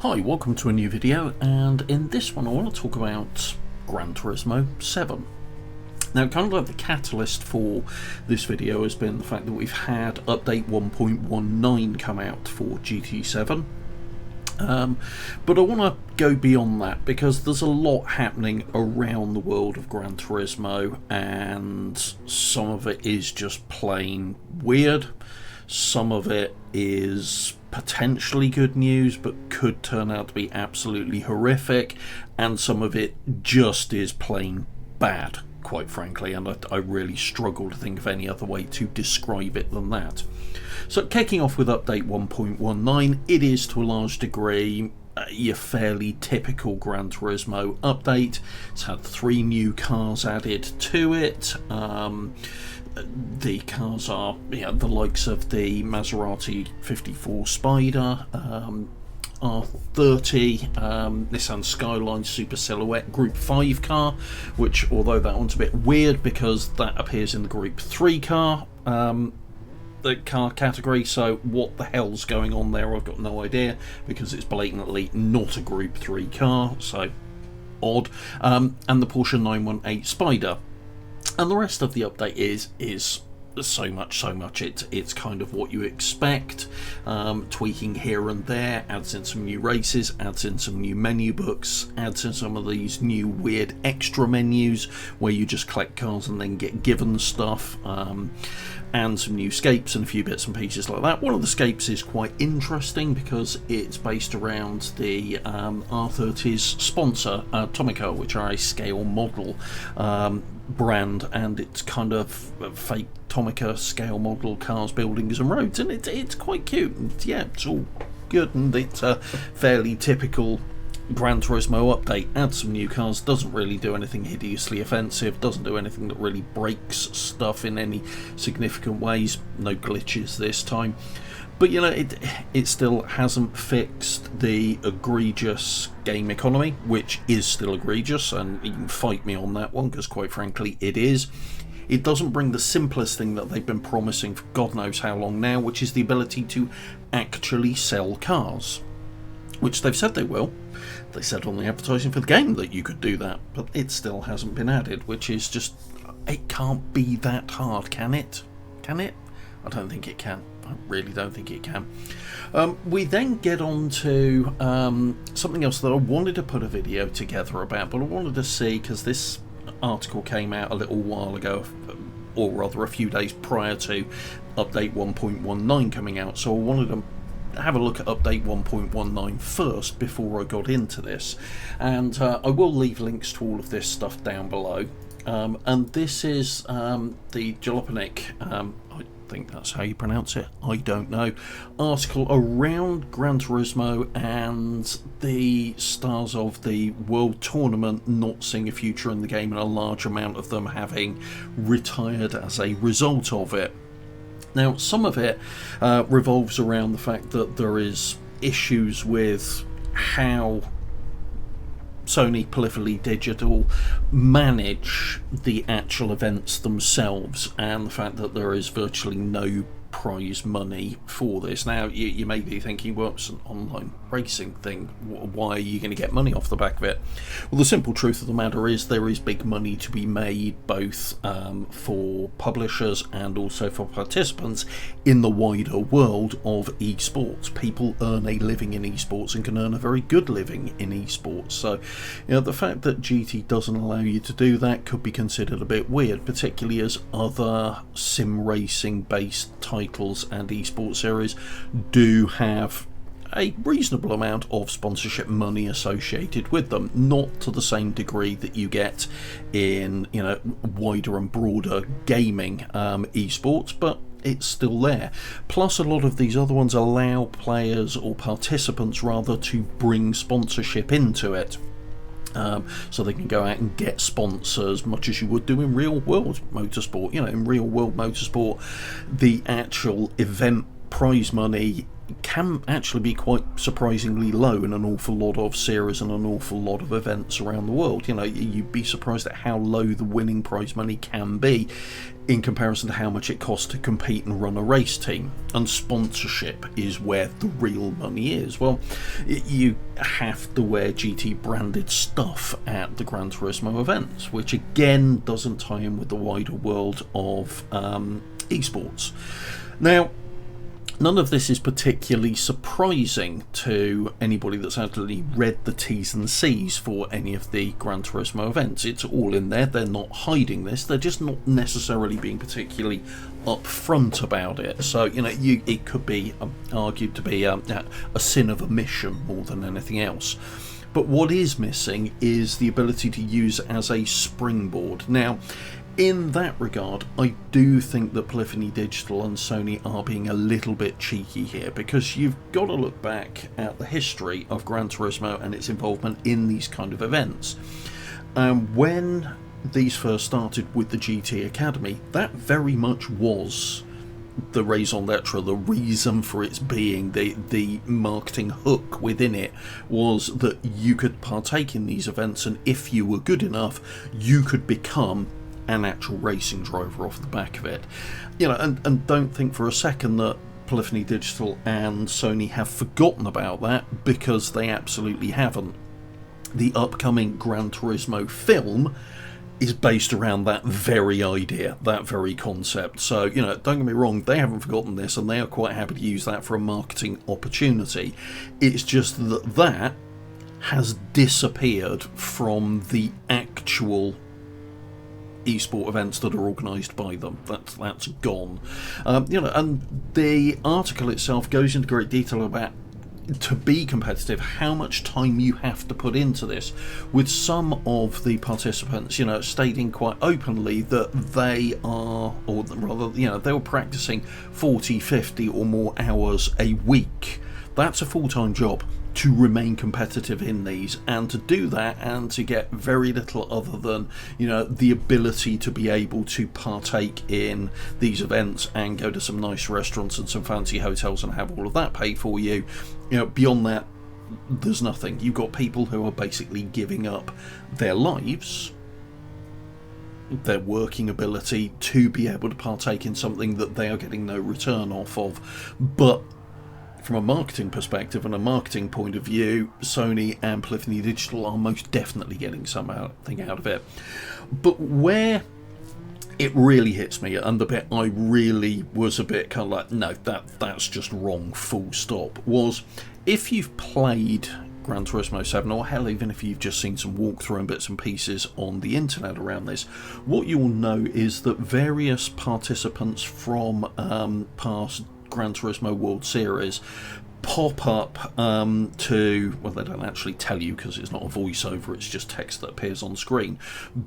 Hi, welcome to a new video, and in this one I want to talk about Gran Turismo 7. Now, kind of like the catalyst for this video has been the fact that we've had update 1.19 come out for GT7. But I want to go beyond that because there's a lot happening around the world of Gran Turismo, and some of it is just plain weird. Some of it is potentially good news but could turn out to be absolutely horrific, and some of it just is plain bad, quite frankly, and I really struggle to think of any other way to describe it than that. So kicking off with update 1.19, it is to a large degree your fairly typical Gran Turismo update. It's had 3 new cars added to it. The cars are the likes of the Maserati 54 Spider, R30, Nissan Skyline Super Silhouette Group 5 car, which, although that one's a bit weird because that appears in the Group 3 car the car category, so what the hell's going on there, I've got no idea, because it's blatantly not a Group 3 car, so odd. And the Porsche 918 Spider. And the rest of the update is so much it's kind of what you expect, tweaking here and there, adds in some new races, adds in some new menu books, adds in some of these new weird extra menus where you just collect cars and then get given stuff, and some new scapes and a few bits and pieces like that. One of the scapes is quite interesting because it's based around the R30's sponsor, Tomica, which are a scale model brand, and it's kind of fake Tomica scale model cars, buildings and roads, and it's quite cute, and yeah, it's all good, and it's a fairly typical Gran Turismo update. Adds some new cars, doesn't really do anything hideously offensive, doesn't do anything that really breaks stuff in any significant ways, no glitches this time. But it still hasn't fixed the egregious game economy, which is still egregious, and you can fight me on that one because quite frankly it is. It doesn't bring the simplest thing that they've been promising for God knows how long now, which is the ability to actually sell cars, which they've said they will. They said on the advertising for the game that you could do that, but it still hasn't been added, which is just, it can't be that hard, can it? Can it? I don't think it can. I really don't think it can. We then get on to something else that I wanted to put a video together about, but I wanted to see, because this article came out a little while ago, or rather a few days prior to update 1.19 coming out, so I wanted to have a look at update 1.19 first before I got into this, and I will leave links to all of this stuff down below. And this is the Jalopnik, I think that's how you pronounce it, I don't know, article around Gran Turismo and the stars of the World Tournament not seeing a future in the game, and a large amount of them having retired as a result of it. Now, some of it revolves around the fact that there is issues with how Sony, Polyphony Digital manage the actual events themselves, and the fact that there is virtually no prize money for this. Now, you may be thinking, well, it's an online racing thing, why are you going to get money off the back of it? Well, the simple truth of the matter is there is big money to be made, both for publishers and also for participants in the wider world of esports. People earn a living in esports and can earn a very good living in esports, so the fact that GT doesn't allow you to do that could be considered a bit weird, particularly as other sim racing based titles and esports series do have a reasonable amount of sponsorship money associated with them, not to the same degree that you get in wider and broader gaming esports, but it's still there. Plus, a lot of these other ones allow players, or participants rather, to bring sponsorship into it. So they can go out and get sponsors, much as you would do in real world motorsport. In real world motorsport, the actual event prize money can actually be quite surprisingly low in an awful lot of series and an awful lot of events around the world. You know, you'd be surprised at how low the winning prize money can be in comparison to how much it costs to compete and run a race team. And sponsorship is where the real money is. Well, you have to wear GT branded stuff at the Gran Turismo events, which again doesn't tie in with the wider world of eSports. Now, none of this is particularly surprising to anybody that's actually read the T's and C's for any of the Gran Turismo events. It's all in there. They're not hiding this. They're just not necessarily being particularly upfront about it. So, you know, it could be argued to be a sin of omission more than anything else. But what is missing is the ability to use it as a springboard. Now, in that regard, I do think that Polyphony Digital and Sony are being a little bit cheeky here, because you've got to look back at the history of Gran Turismo and its involvement in these kind of events. When these first started with the GT Academy, that very much was the raison d'etre, the reason for its being, the marketing hook within it was that you could partake in these events, and if you were good enough, you could become an actual racing driver off the back of it. You know, and don't think for a second that Polyphony Digital and Sony have forgotten about that, because they absolutely haven't. The upcoming Gran Turismo film is based around that very idea, that very concept. So, you know, don't get me wrong, they haven't forgotten this, and they are quite happy to use that for a marketing opportunity. It's just that that has disappeared from the actual esport events that are organised by them. That's gone. You know, and the article itself goes into great detail about, to be competitive, how much time you have to put into this, with some of the participants, you know, stating quite openly that they are, or rather, you know, they were practicing 40, 50 or more hours a week. That's a full-time job to remain competitive in these, and to do that and to get very little other than, you know, the ability to be able to partake in these events and go to some nice restaurants and some fancy hotels and have all of that paid for you. You know, beyond that, there's nothing. You've got people who are basically giving up their lives, their working ability, to be able to partake in something that they are getting no return off of. But from a marketing perspective and a marketing point of view, Sony and Polyphony Digital are most definitely getting something out of it. But where it really hits me, and the bit I really was a bit kind of like, no, that's just wrong, full stop, was if you've played Gran Turismo 7, or hell, even if you've just seen some walkthrough and bits and pieces on the internet around this, what you'll know is that various participants from past Gran Turismo World Series pop up to, well, they don't actually tell you because it's not a voiceover, it's just text that appears on screen,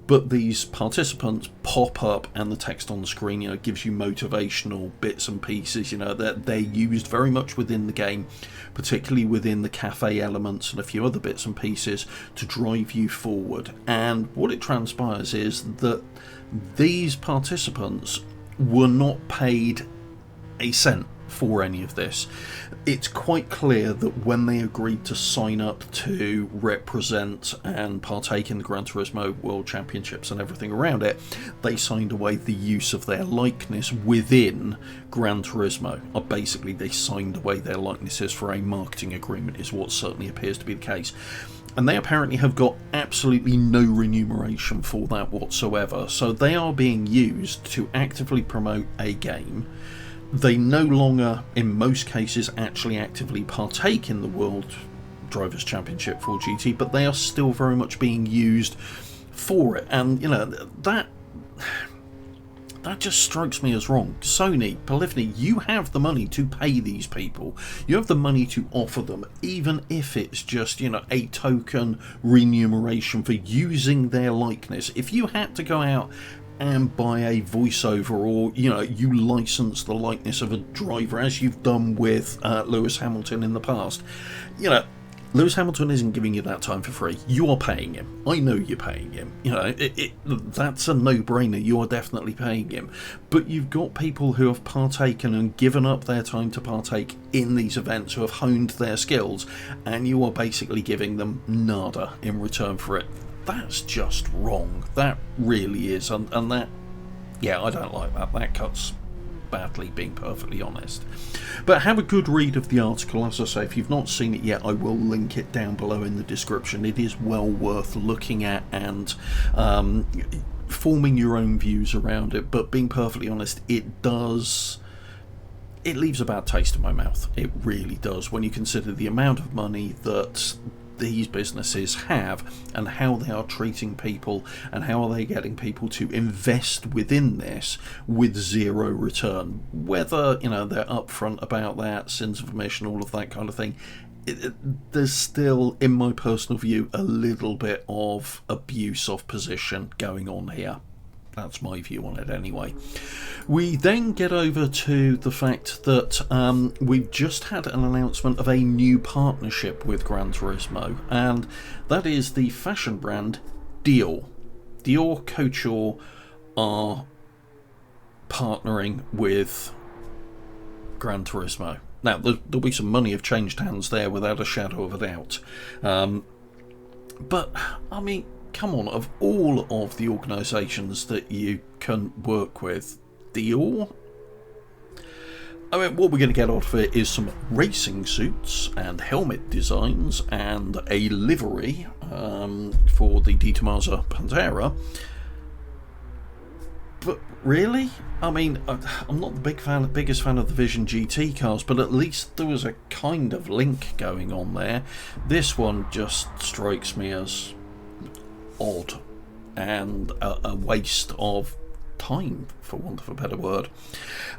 but these participants pop up and the text on the screen, you know, gives you motivational bits and pieces, you know, that they're used very much within the game, particularly within the cafe elements and a few other bits and pieces to drive you forward. And what it transpires is that these participants were not paid a cent for any of this. It's quite clear that when they agreed to sign up to represent and partake in the Gran Turismo World Championships and everything around it, they signed away the use of their likeness within Gran Turismo. Or basically, they signed away their likenesses for a marketing agreement, is what certainly appears to be the case. And they apparently have got absolutely no remuneration for that whatsoever. So they are being used to actively promote a game. They no longer, in most cases, actually actively partake in the World Drivers' Championship for GT, but they are still very much being used for it. And, you know, that just strikes me as wrong. Sony, Polyphony, you have the money to pay these people. You have the money to offer them, even if it's just, you know, a token remuneration for using their likeness. If you had to go out and buy a voiceover, or, you know, you license the likeness of a driver, as you've done with Lewis Hamilton in the past, you know, Lewis Hamilton isn't giving you that time for free. You are paying him. I know you're paying him. You know, that's a no-brainer. You are definitely paying him. But you've got people who have partaken and given up their time to partake in these events, who have honed their skills, and you are basically giving them nada in return for it. That's just wrong. That really is. And that, yeah, I don't like that. That cuts badly, being perfectly honest. But have a good read of the article. As I say, if you've not seen it yet, I will link it down below in the description. It is well worth looking at and forming your own views around it. But being perfectly honest, it leaves a bad taste in my mouth. It really does, when you consider the amount of money that these businesses have and how they are treating people and how are they getting people to invest within this with zero return. Whether, you know, they're upfront about that, sins of omission, all of that kind of thing, there's still, in my personal view, a little bit of abuse of position going on here. That's my view on it anyway. We then get over to the fact that we've just had an announcement of a new partnership with Gran Turismo, and that is the fashion brand Dior. Dior Couture are partnering with Gran Turismo. Now, there'll be some money have changed hands there without a shadow of a doubt. But, I mean, come on, of all of the organisations that you can work with, Dior? I mean, what we're going to get out of it is some racing suits and helmet designs and a livery for the Di Tommaso Pantera. But really? I mean, I'm not the biggest fan of the Vision GT cars, but at least there was a kind of link going on there. This one just strikes me as odd and a waste of time, for want of a better word.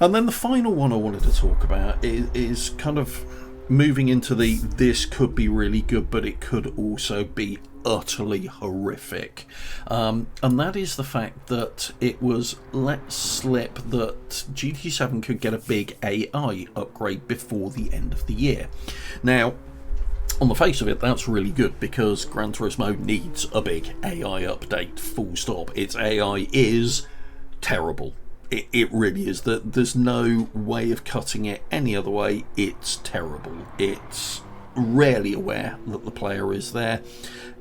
And then the final one I wanted to talk about is kind of moving into this could be really good, but it could also be utterly horrific, and that is the fact that it was let slip that GT7 could get a big AI upgrade before the end of the year. Now, on the face of it, that's really good, because Gran Turismo needs a big AI update, full stop. Its AI is terrible. It really is. There's no way of cutting it any other way. It's terrible. It's rarely aware that the player is there.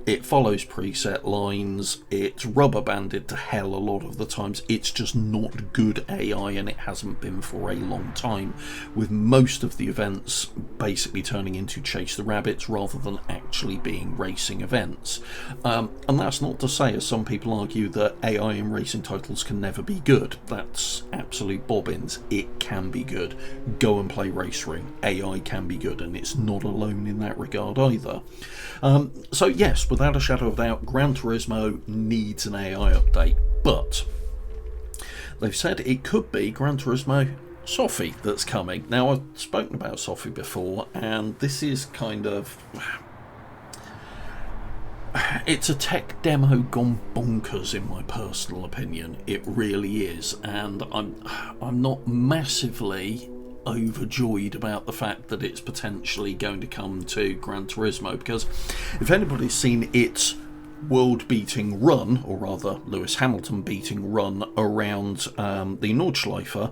It follows preset lines. It's rubber banded to hell a lot of the times. It's just not good AI, and it hasn't been for a long time, with most of the events basically turning into chase the rabbits rather than actually being racing events. And that's not to say, as some people argue, that AI in racing titles can never be good. That's absolute bobbins. It can be good. Go and play Race Ring. AI can be good, and it's not alone in that regard either. So yes, without a shadow of doubt, Gran Turismo needs an AI update, but they've said it could be Gran Turismo Sophie that's coming. Now, I've spoken about Sophie before, and this is kind of... it's a tech demo gone bonkers, in my personal opinion. It really is, and I'm not massively overjoyed about the fact that it's potentially going to come to Gran Turismo, because if anybody's seen its world-beating run, or rather Lewis Hamilton beating run around the Nordschleife,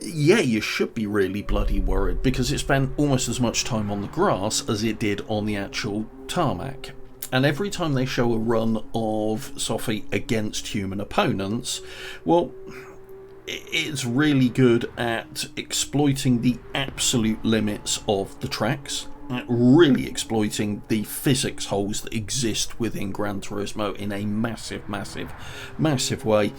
yeah, you should be really bloody worried, because it spent almost as much time on the grass as it did on the actual tarmac. And every time they show a run of Sophie against human opponents, well, it's really good at exploiting the absolute limits of the tracks, at really exploiting the physics holes that exist within Gran Turismo in a massive, massive, massive way.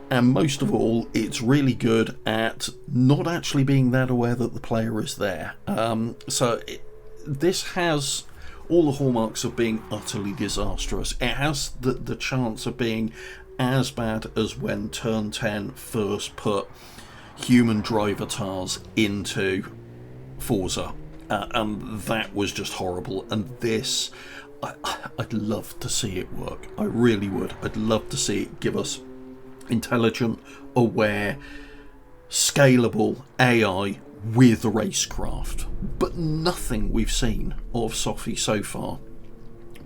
And most of all, it's really good at not actually being that aware that the player is there. This has all the hallmarks of being utterly disastrous. It has the chance of being as bad as when Turn 10 first put human drivatars into Forza, and that was just horrible. And this, I'd love to see it work. I really would. I'd love to see it give us intelligent, aware, scalable AI with racecraft. but nothing we've seen of Sophie so far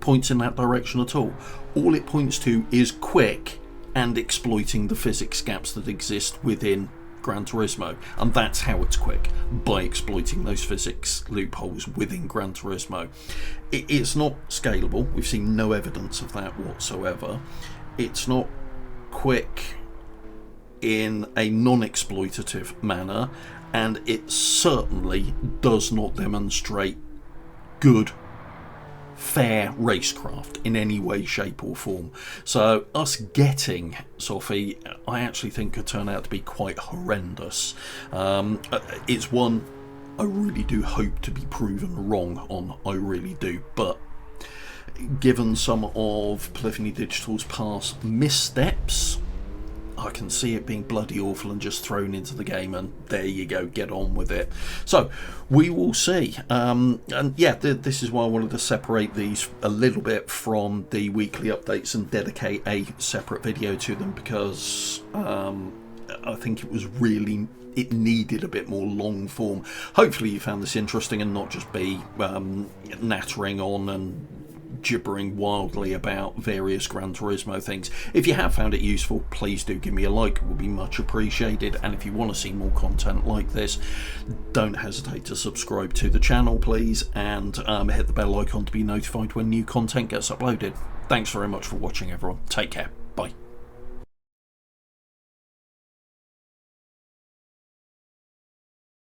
points in that direction at all. All it points to is quick and exploiting the physics gaps that exist within Gran Turismo, and that's how it's quick, by exploiting those physics loopholes within Gran Turismo. It's not scalable. We've seen no evidence of that whatsoever. It's not quick in a non-exploitative manner, and it certainly does not demonstrate good, fair racecraft in any way, shape or form. So us getting Sophie, I actually think could turn out to be quite horrendous. It's one I really do hope to be proven wrong on, I really do, but given some of Polyphony Digital's past missteps, I can see it being bloody awful and just thrown into the game, and there you go, get on with it. So we will see. And yeah, this is why I wanted to separate these a little bit from the weekly updates and dedicate a separate video to them, because I think it needed a bit more long form. Hopefully you found this interesting and not just be nattering on and gibbering wildly about various Gran Turismo things. If you have found it useful, please do give me a like, it would be much appreciated. And if you want to see more content like this, don't hesitate to subscribe to the channel, please, and hit the bell icon to be notified when new content gets uploaded. Thanks very much for watching, everyone. Take care.